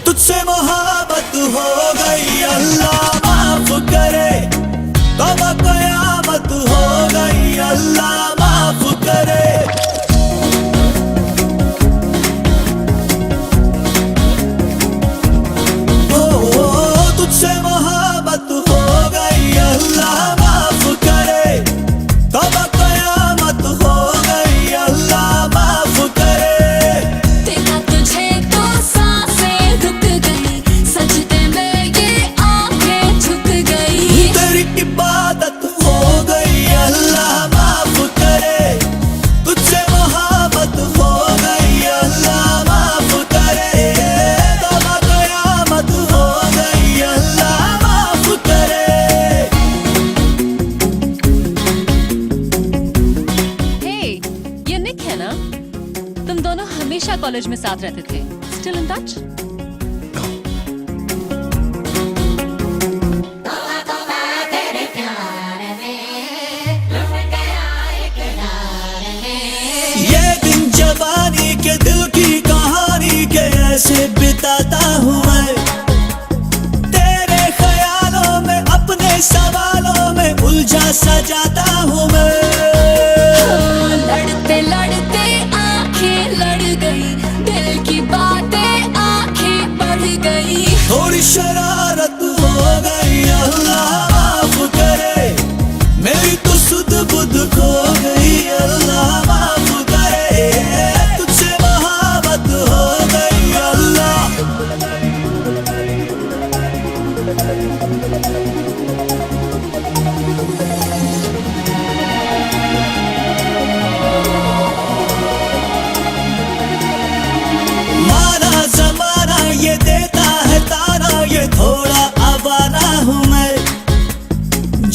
तुझसे मोहब्बत हो गई, अल्लाह माफ करे। तौबा क़यामत हो गई, अल्लाह माफ करे। तुझसे मोहब्बत हो गई, अल्लाह माफ करे। तौबा क़यामत हो गई, अल्लाह माफ करे। देखा तुझे तो सांसें रुक गई, सजदे में ये आंखें झुक गई। तेरी इबादत हो गई, अल्लाह माफ करे। तुझसे मोहब्बत हो गई, अल्लाह माफ करे। तौबा क़यामत हो गई, अल्लाह माफ करे। हे, ये निक है ना? तुम दोनों हमेशा कॉलेज में साथ रहते थे। Still in touch? ये दिन जवानी के दिल की कहानी के ऐसे बिताता हूँ मैं। तेरे ख्यालों में अपने सवालों में उलझा सजाता हूँ मैं। लड़ते लड़ते आंखें लड़ गई, दिल की बातें आंखें बढ़ गई। थोड़ी शरारत हो गई, अल्लाह माफ करे। मेरी तो सुध बुध खो गई, अल्लाह माफ करे। तुझसे मोहब्बत हो गई, अल्लाह। माना जमाना ये देता है ताना, ये थोड़ा आवारा हूँ मैं।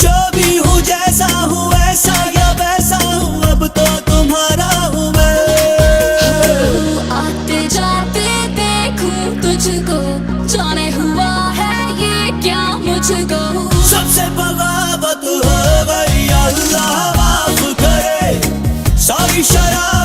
जो भी हूँ जैसा हूँ ऐसा या वैसा हूँ, अब तो तुम्हारा हूँ मैं। आते जाते देखूं तुझको, जाने हुआ है ये क्या मुझको। सबसे बगावत हो गई, अल्लाह माफ करे। सारी शराब